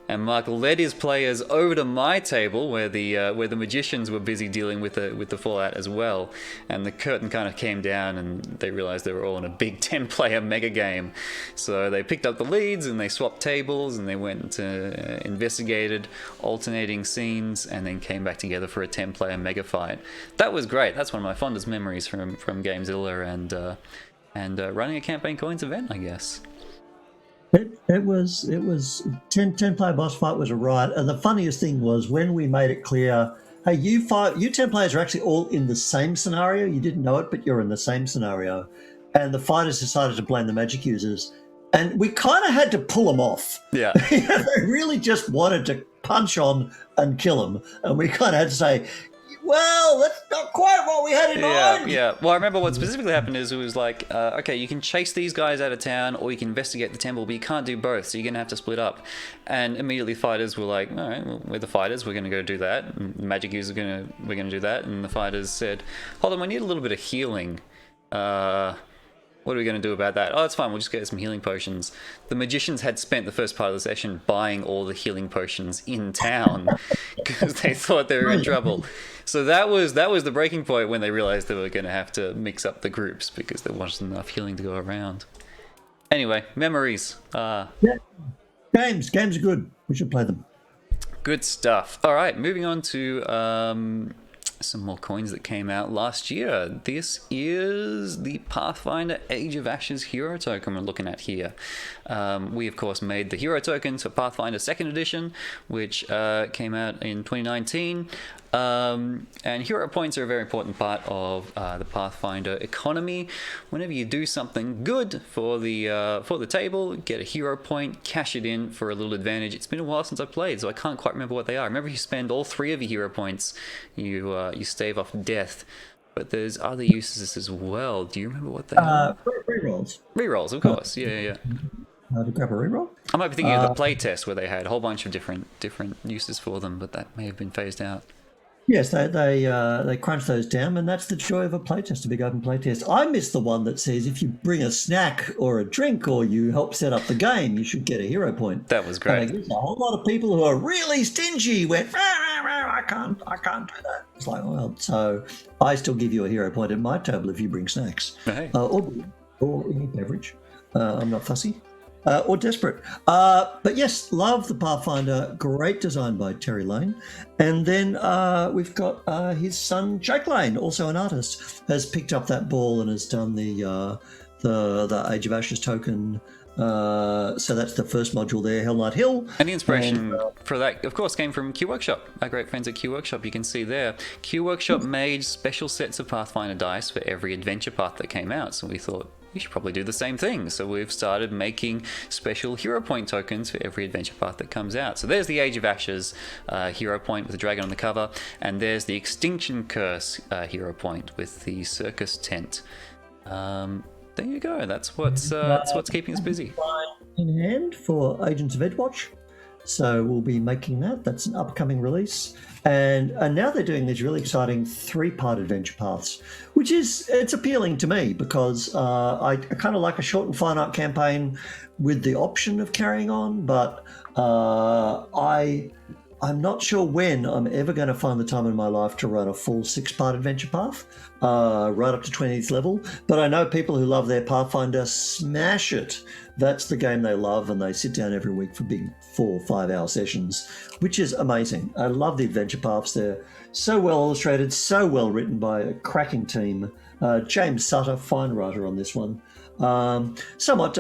And Mark led his players over to my table where the magicians were busy dealing with the fallout as well. And the curtain kind of came down and they realized they were all in a big 10-player mega game. So they picked up the leads and they swapped tables and they went investigated alternating scenes and then came back together for a 10-player mega fight. That was great. That's one of my fondest memories from Gamezilla and running a campaign coins event, I guess.
It was 10 player boss fight was a riot, and the funniest thing was when we made it clear, hey, you 10 players are actually all in the same scenario. You didn't know it, but you're in the same scenario, and the fighters decided to blame the magic users, and we kind of had to pull them off.
Yeah,
they really just wanted to punch on and kill them, and we kind of had to say, well, that's not quite what we had in mind.
Yeah. Well, I remember what specifically happened is it was like, okay, you can chase these guys out of town or you can investigate the temple, but you can't do both, so you're going to have to split up. And immediately fighters were like, all right, well, we're the fighters, we're going to go do that. And magic users we're going to do that. And the fighters said, hold on, we need a little bit of healing. What are we going to do about that? Oh, it's fine. We'll just get some healing potions. The magicians had spent the first part of the session buying all the healing potions in town because they thought they were in trouble. So that was the breaking point when they realized they were going to have to mix up the groups because there wasn't enough healing to go around. Anyway, memories.
Yeah. Games are good. We should play them.
Good stuff. All right, moving on to some more coins that came out last year. This is the Pathfinder Age of Ashes hero token we're looking at here. We, of course, made the hero tokens for Pathfinder 2nd edition, which came out in 2019. And hero points are a very important part of the Pathfinder economy. Whenever you do something good for the table, get a hero point, cash it in for a little advantage. It's been a while since I played, so I can't quite remember what they are. Remember, if you spend all 3 of your hero points, you stave off death. But there's other uses as well. Do you remember what they are?
Rerolls.
Rerolls, of course. Yeah.
To grab a reroll?
I might be thinking of the playtest where they had a whole bunch of different uses for them, but that may have been phased out.
Yes, they crunch those down, and that's the joy of a playtest, a big open playtest. I miss the one that says if you bring a snack or a drink or you help set up the game, you should get a hero point.
That was great.
And I guess a whole lot of people who are really stingy went, I can't do that. It's like, well, so I still give you a hero point at my table if you bring snacks.
Hey.
Or any beverage. I'm not fussy. Or desperate. But yes, love the Pathfinder. Great design by Terry Lane. And then we've got his son, Jake Lane, also an artist, has picked up that ball and has done the Age of Ashes token. So that's the first module there, Hell Knight Hill.
And the inspiration for that, of course, came from Q Workshop. Our great friends at Q Workshop, you can see there. Q Workshop made special sets of Pathfinder dice for every adventure path that came out. So we thought, we should probably do the same thing. So we've started making special hero point tokens for every adventure path that comes out. So there's the Age of Ashes hero point with a dragon on the cover, and there's the Extinction Curse hero point with the circus tent. There you go. That's what's keeping us busy.
In hand for Agents of Edgewatch. So we'll be making that. That's an upcoming release. And now they're doing these really exciting 3-part adventure paths, which it's appealing to me because I kind of like a short and finite campaign with the option of carrying on, but I'm not sure when I'm ever going to find the time in my life to run a full 6-part adventure path, right up to 20th level. But I know people who love their Pathfinder smash it. That's the game they love, and they sit down every week for big 4 or 5 hour sessions, which is amazing. I love the adventure paths. They're so well illustrated, so well written by a cracking team. James Sutter, fine writer on this one. Somewhat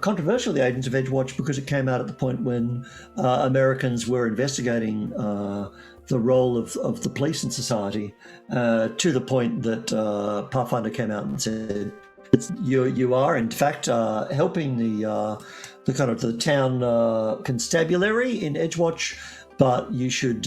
controversial, the Agents of Edgewatch, because it came out at the point when Americans were investigating the role of the police in society, to the point that Pathfinder came out and said, you are in fact helping the kind of the town constabulary in Edgewatch, but you should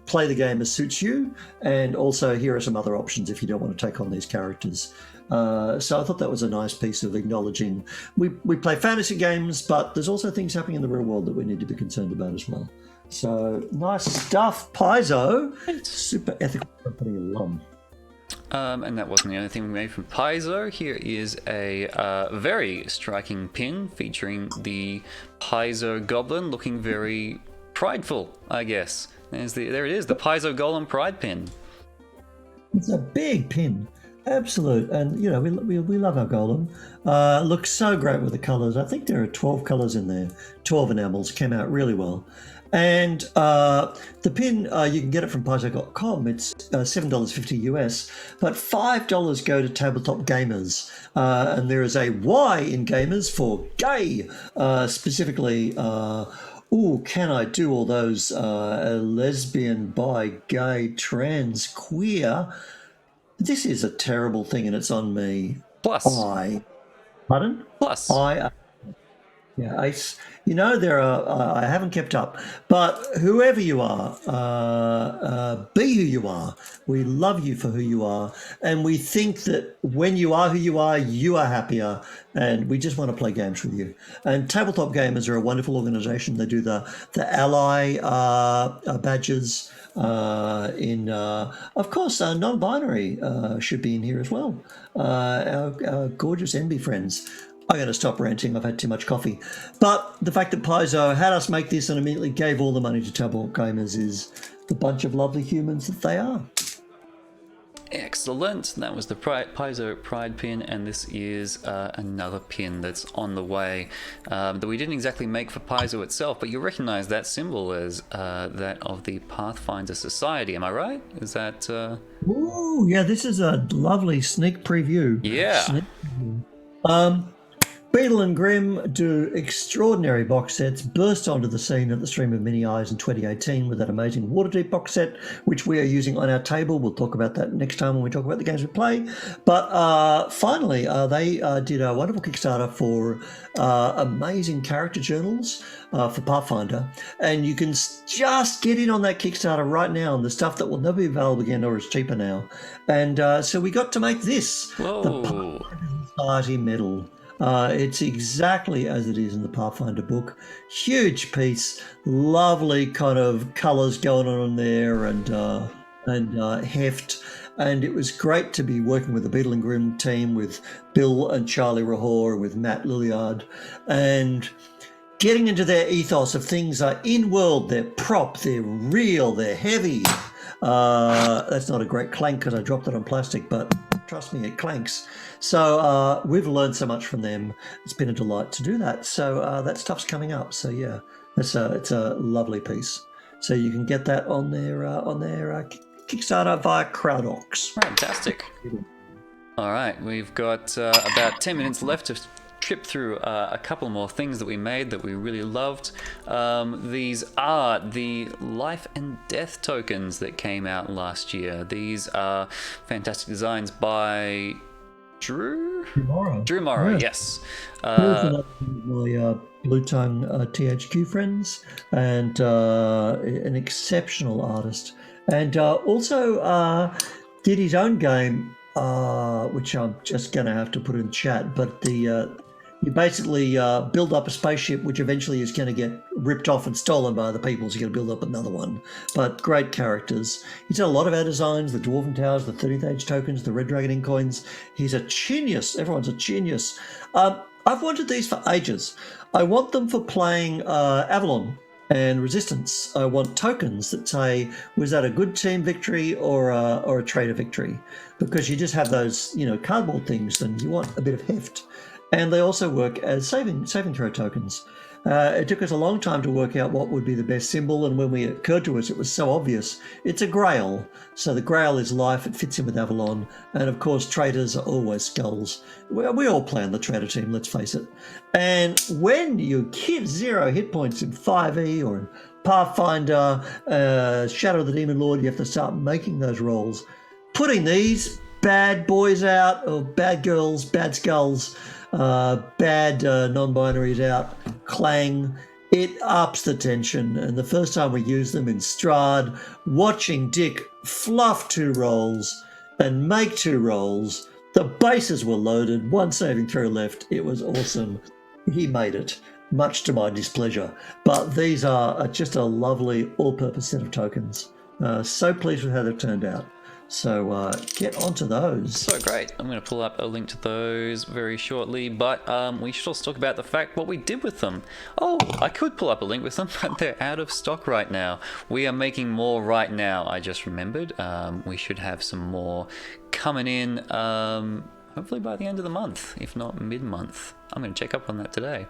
play the game as suits you, and also here are some other options if you don't want to take on these characters. So I thought that was a nice piece of acknowledging we play fantasy games, but there's also things happening in the real world that we need to be concerned about as well. So nice stuff, Paizo. Super ethical company alum.
And that wasn't the only thing we made from Paizo. Here is a very striking pin featuring the Paizo Goblin looking very prideful, I guess. There it is, the Paizo Golem Pride pin.
It's a big pin. Absolute, and you know we love our golem. Looks so great with the colours. I think there are 12 colours in there. 12 enamels, came out really well. And the pin, you can get it from Paizo.com. It's $7.50 US, but $5 go to Tabletop Gamers. And there is a Y in Gamers for gay, specifically. Can I do all those lesbian, bi, gay, trans, queer? This is a terrible thing, and it's on me.
Plus.
Pardon?
Plus. You know, there are, I haven't kept up, but whoever you are, be who you are. We love you for who you are, and we think that when you are who you are happier, and we just want to play games with you. And Tabletop Gamers are a wonderful organisation. They do the ally badges. Of course, non-binary should be in here as well. Our gorgeous NB friends. I'm going to stop ranting. I've had too much coffee. But the fact that Paizo had us make this and immediately gave all the money to Tabletop Gamers is the bunch of lovely humans that they are. Excellent. That was the Paizo Pride pin, and this is another pin that's on the way that we didn't exactly make for Paizo itself, but you recognize that symbol as that of the Pathfinder Society. Am I right? Is that?
Ooh, yeah. This is a lovely sneak preview.
Yeah.
Sneak preview. Beetle and Grimm do extraordinary box sets, burst onto the scene at the Stream of Many Eyes in 2018 with that amazing Waterdeep box set, which we are using on our table. We'll talk about that next time when we talk about the games we play. But finally, they did a wonderful Kickstarter for amazing character journals for Pathfinder. And you can just get in on that Kickstarter right now on the stuff that will never be available again or is cheaper now. And so we got to make this, the Pathfinder Society medal. It's exactly as it is in the Pathfinder book. Huge piece, lovely kind of colours going on there, and heft. And it was great to be working with the Beetle and Grimm team, with Bill and Charlie Rahor, with Matt Lilliard, and getting into their ethos of things are in world, they're prop, they're real, they're heavy. That's not a great clank because I dropped it on plastic, but trust me, it clanks. So we've learned so much from them. It's been a delight to do that. So that stuff's coming up. So yeah, it's a lovely piece. So you can get that on their Kickstarter via CrowdOx.
Fantastic. All right, we've got about 10 minutes left to trip through a couple more things that we made that we really loved. These are the life and death tokens that came out last year. These are fantastic designs by Drew Morrow, yes.
My Blue Tongue THQ friends, and an exceptional artist, and also did his own game, which I'm just going to have to put in chat, but you basically build up a spaceship which eventually is going to get ripped off and stolen by other people, so you got to build up another one. But great characters. He's done a lot of our designs, the Dwarven Towers, the 30th Age tokens, the Red Dragon ink coins. He's a genius. Everyone's a genius. I've wanted these for ages. I want them for playing Avalon and Resistance. I want tokens that say, was that a good team victory or a traitor victory? Because you just have those, cardboard things, and you want a bit of heft. And they also work as saving throw tokens. It took us a long time to work out what would be the best symbol, and when it occurred to us, it was so obvious. It's a grail. So the grail is life. It fits in with Avalon. And of course, traitors are always skulls. We all play on the traitor team, let's face it. And when you hit 0 hit points in 5e or in Pathfinder, Shadow of the Demon Lord, you have to start making those rolls. Putting these bad boys out, or bad girls, bad skulls, bad non-binaries out, clang, it ups the tension. And the first time we used them in Strahd, watching Dick fluff 2 rolls and make 2 rolls, the bases were loaded, 1 saving throw left. It was awesome. He made it, much to my displeasure. But these are just a lovely all-purpose set of tokens. So pleased with how they've turned out. So get onto those.
So great. I'm going to pull up a link to those very shortly, but we should also talk about the fact what we did with them. Oh, I could pull up a link with them, but they're out of stock right now. We are making more right now, I just remembered. We should have some more coming in, hopefully by the end of the month, if not mid-month. I'm going to check up on that today.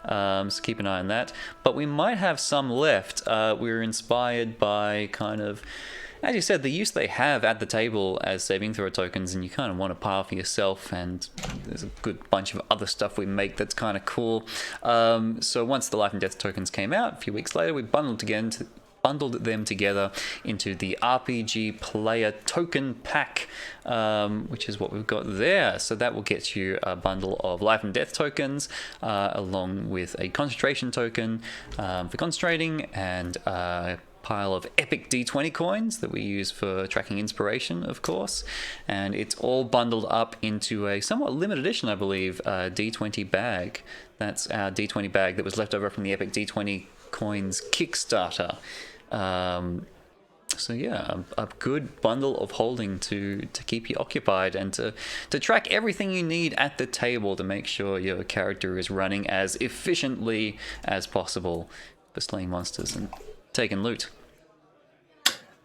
So keep an eye on that. But we might have some left. We were inspired by kind of, as you said, the use they have at the table as saving throw tokens, and you kind of want to pile for yourself, and there's a good bunch of other stuff we make that's kind of cool. So once the life and death tokens came out, a few weeks later, we bundled them together into the RPG Player Token Pack, which is what we've got there. So that will get you a bundle of life and death tokens, along with a concentration token for concentrating, and pile of epic D20 coins that we use for tracking inspiration, of course, and it's all bundled up into a somewhat limited edition, I believe, D20 bag. That's our D20 bag that was left over from the epic D20 coins Kickstarter. So yeah, a good bundle of holding to keep you occupied and to track everything you need at the table to make sure your character is running as efficiently as possible for slaying monsters and taking loot.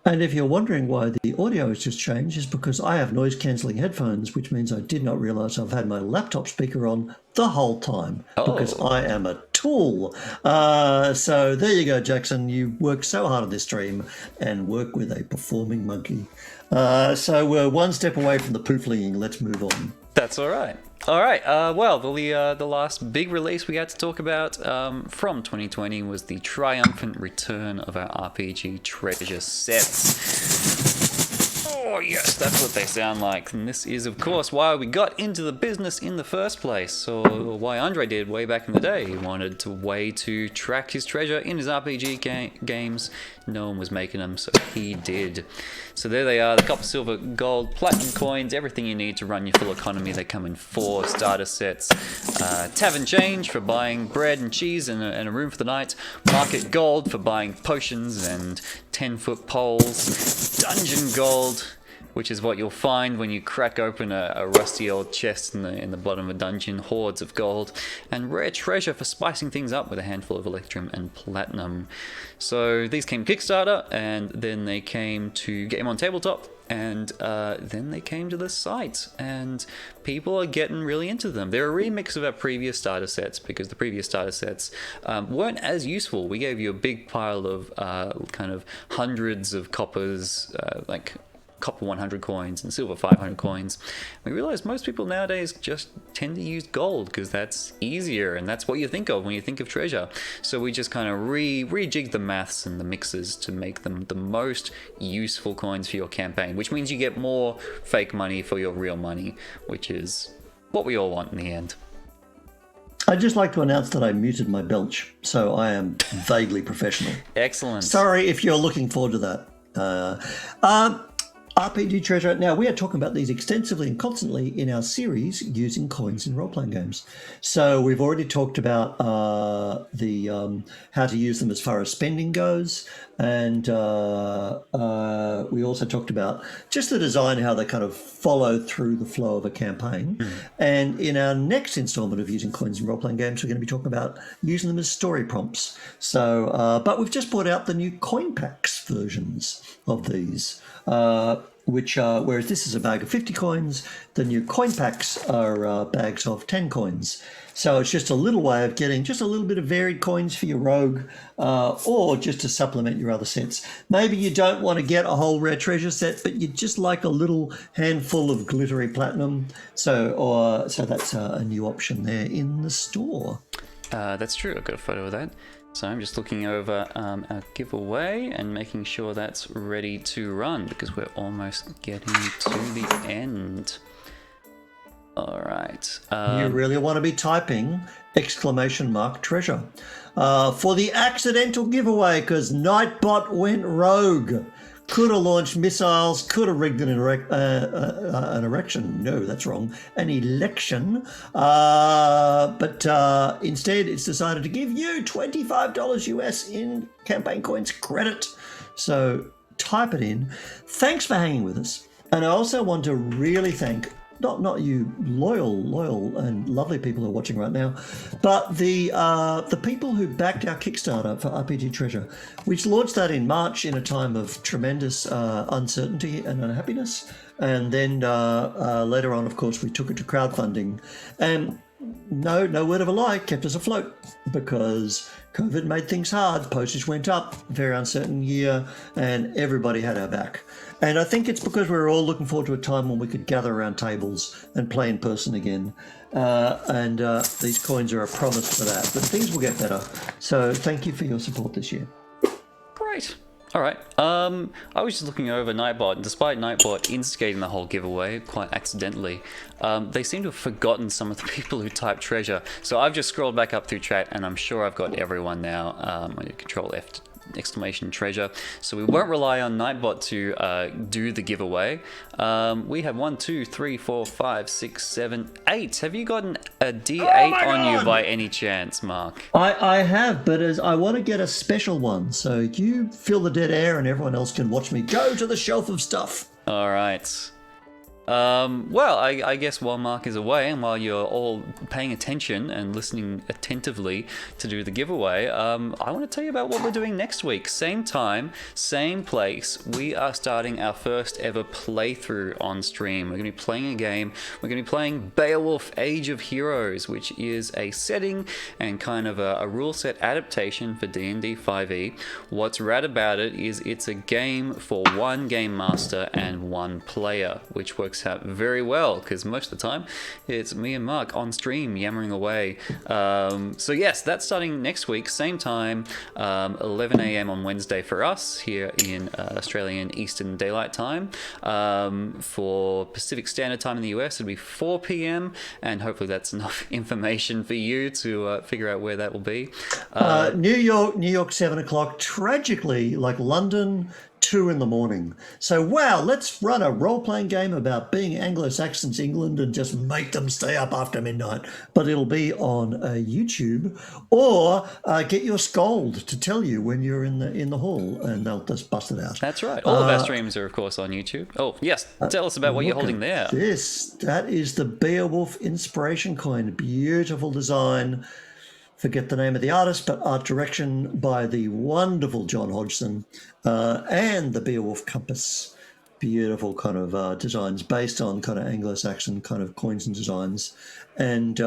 And if you're wondering why the audio has just changed, it's because I have noise-cancelling headphones, which means I did not realise I've had my laptop speaker on the whole time because I am a tool. So there you go, Jackson. You work so hard on this stream and work with a performing monkey. So we're one step away from the pooflinging. Let's move on.
That's all right. All right. Well, the last big release we had to talk about from 2020 was the triumphant return of our RPG treasure sets. Oh, yes, that's what they sound like. And this is, of course, why we got into the business in the first place, or why Andre did way back in the day. He wanted a way to track his treasure in his RPG games. No one was making them, so he did. So there they are, the copper, silver, gold, platinum coins, everything you need to run your full economy. They come in 4 starter sets. Tavern change for buying bread and cheese and a room for the night. Market gold for buying potions and 10-foot poles. Dungeon gold, which is what you'll find when you crack open a rusty old chest in the bottom of a dungeon, hordes of gold, and rare treasure for spicing things up with a handful of electrum and platinum. So these came Kickstarter, and then they came to Game on Tabletop, and then they came to the site, and people are getting really into them. They're a remix of our previous starter sets, because the previous starter sets weren't as useful. We gave you a big pile of kind of hundreds of coppers, like copper 100 coins and silver 500 coins. We realized most people nowadays just tend to use gold because that's easier and that's what you think of when you think of treasure. So we just kind of rejigged the maths and the mixes to make them the most useful coins for your campaign, which means you get more fake money for your real money, which is what we all want in the end.
I'd just like to announce that I muted my belch, so I am vaguely professional.
Excellent.
Sorry if you're looking forward to that. RPG treasure. Now, we are talking about these extensively and constantly in our series using coins in role-playing games. So we've already talked about how to use them as far as spending goes, and we also talked about just the design, how they kind of follow through the flow of a campaign. And in our next installment of using coins in role-playing games, we're going to be talking about using them as story prompts. So, but we've just brought out the new coin packs versions of these. Whereas this is a bag of 50 coins, the new coin packs are bags of 10 coins. So it's just a little way of getting just a little bit of varied coins for your rogue, or just to supplement your other sets. Maybe you don't want to get a whole rare treasure set, but you just like a little handful of glittery platinum. So that's a new option there in the store.
That's true. I've got a photo of that. So I'm just looking over our giveaway and making sure that's ready to run because we're almost getting to the end. All right.
You really want to be typing !treasure for the accidental giveaway because Nightbot went rogue. Could have launched missiles, could have rigged an erection. No, that's wrong. An election. But instead, it's decided to give you $25 US in campaign coins credit. So type it in. Thanks for hanging with us. And I also want to really thank not you loyal and lovely people who are watching right now, but the people who backed our Kickstarter for RPG Treasure, which launched that in March in a time of tremendous uncertainty and unhappiness. And then later on, of course, we took it to crowdfunding. And no word of a lie, kept us afloat because COVID made things hard. Postage went up, very uncertain year, and everybody had our back. And I think it's because we were all looking forward to a time when we could gather around tables and play in person again. And these coins are a promise for that. But things will get better. So thank you for your support this year.
Great. All right. I was just looking over Nightbot, and despite Nightbot instigating the whole giveaway quite accidentally, they seem to have forgotten some of the people who typed treasure. So I've just scrolled back up through chat, and I'm sure I've got everyone now. I need Control F !treasure. So we won't rely on Nightbot to do the giveaway. We have 1, 2, 3, 4, 5, 6, 7, 8. Have you gotten a D8 on you by any chance, Mark?
I have, but I want to get a special one. So you fill the dead air and everyone else can watch me go to the shelf of stuff.
All right. Well, I guess while Mark is away and while you're all paying attention and listening attentively to do the giveaway, I want to tell you about what we're doing next week. Same time, same place. We are starting our first ever playthrough on stream. We're going to be playing a game. We're going to be playing Beowulf Age of Heroes, which is a setting and kind of a rule set adaptation for D&D 5e. What's rad about it is it's a game for one game master and one player, which works out very well because most of the time it's me and Mark on stream yammering away. So yes, that's starting next week, same time, 11 a.m. on Wednesday for us here in Australian Eastern Daylight Time. For Pacific Standard Time in the US, it'll be 4 p.m. and hopefully that's enough information for you to figure out where that will be.
New York 7 o'clock. Tragically, like London, 2 in the morning. So, wow, let's run a role-playing game about being Anglo-Saxons England and just make them stay up after midnight. But it'll be on YouTube, or get your scold to tell you when you're in the hall, and they'll just bust it out.
That's right. All of our streams are, of course, on YouTube. Oh, yes. Tell us about what you're holding there.
That is the Beowulf Inspiration Coin. Beautiful design. Forget the name of the artist, but art direction by the wonderful John Hodgson, and the Beowulf Compass. Beautiful kind of designs based on kind of Anglo-Saxon kind of coins and designs. And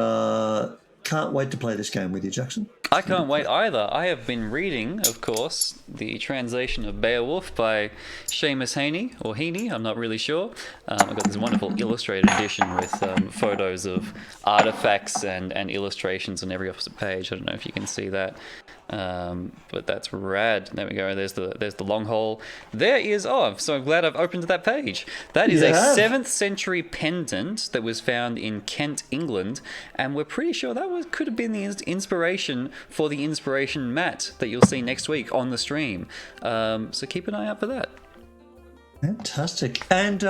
can't wait to play this game with you, Jackson.
I can't wait either. I have been reading, of course, the translation of Beowulf by Seamus Heaney, or Heaney, I'm not really sure. I've got this wonderful illustrated edition with photos of artifacts and illustrations on every opposite page. I don't know if you can see that. But that's rad. There we go. There's the long hole. There is, I'm so glad I've opened that page. That is a 7th century pendant that was found in Kent, England, and we're pretty sure that could have been the inspiration for the inspiration mat that you'll see next week on the stream. So keep an eye out for that.
Fantastic. And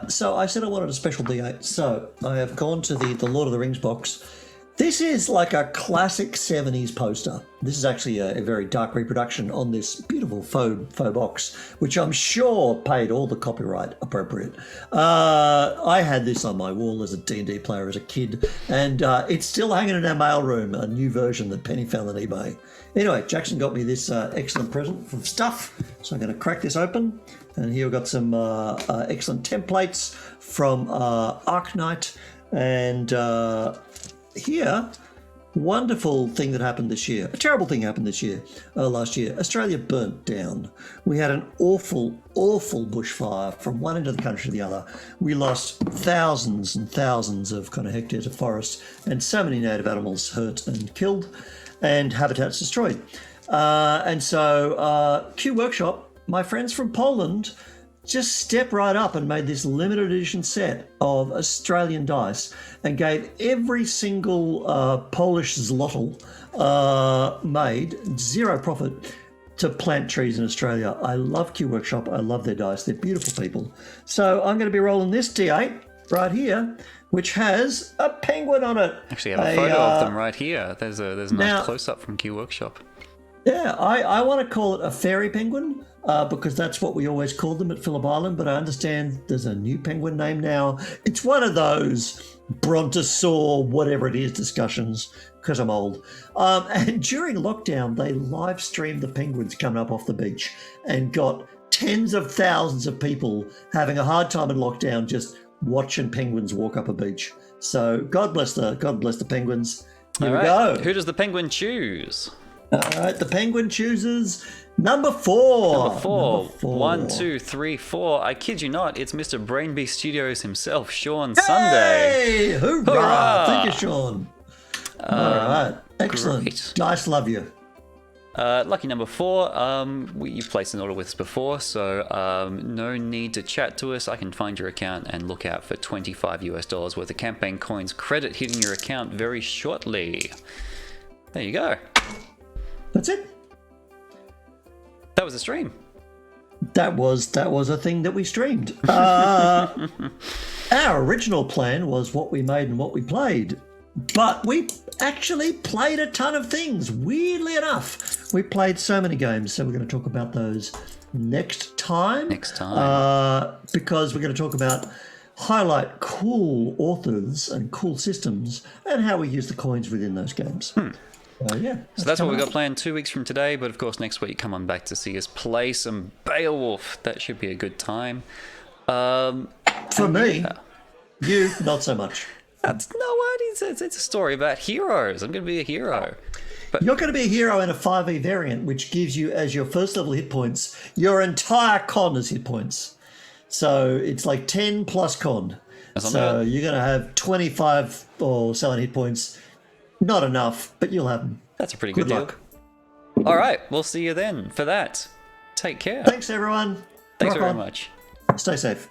so I said I wanted a special D8. So I have gone to the Lord of the Rings box. This is like a classic 70s poster. This is actually a very dark reproduction on this beautiful faux box, which I'm sure paid all the copyright appropriate. I had this on my wall as a D&D player as a kid, and it's still hanging in our mailroom, a new version that Penny found on eBay. Anyway, Jackson got me this excellent present of stuff, so I'm going to crack this open. And here we've got some excellent templates from Arknight, and here, wonderful thing that happened this year. A terrible thing happened last year. Australia burnt down. We had an awful bushfire from one end of the country to the other. We lost thousands and thousands of kind of hectares of forest, and so many native animals hurt and killed, and habitats destroyed. And so Q Workshop, my friends from Poland, just stepped right up and made this limited edition set of Australian dice and gave every single Polish zlotl made, zero profit, to plant trees in Australia. I love Q Workshop. I love their dice. They're beautiful people. So I'm going to be rolling this D8 right here, which has a penguin on it.
Actually, I have a photo of them right here. There's a nice close-up from Q Workshop.
Yeah, I want to call it a fairy penguin because that's what we always called them at Phillip Island, but I understand there's a new penguin name now. It's one of those brontosaur, whatever it is, discussions, because I'm old. And during lockdown, they live streamed the penguins coming up off the beach and got tens of thousands of people having a hard time in lockdown just watching penguins walk up a beach. So God bless the penguins. Here we go.
Who does the penguin choose?
All right, the penguin chooses number 4.
Number four. 1, 2, 3, 4. I kid you not, it's Mr. Brainbeast Studios himself, Sean Sunday.
Hey! Hoorah! Thank you, Sean. All right, excellent.
Great.
Nice, love you.
Lucky number 4. You've placed an order with us before, so no need to chat to us. I can find your account and look out for $25 worth of campaign coins credit hitting your account very shortly. There you go.
That's it.
That was a stream.
That was a thing that we streamed. Our original plan was what we made and what we played, but we actually played a ton of things. Weirdly enough, we played so many games, so we're going to talk about those next time.
Because
we're going to talk about highlight cool authors and cool systems and how we use the coins within those games. Yeah.
So that's what we've got planned 2 weeks from today. But of course, next week, come on back to see us play some Beowulf. That should be a good time.
For me, you, not so much.
It's a story about heroes. I'm going to be a hero. But
You're going to be a hero in a 5e variant, which gives you, as your first level hit points, your entire con as hit points. So it's like 10 plus con. So you're going to have 25 or so hit points. Not enough, but you'll have them.
That's a pretty good
Good
deal.
luck.
All right, we'll see you then for that. Take care.
Thanks, everyone.
Thanks
Rock
very
on.
much.
Stay safe.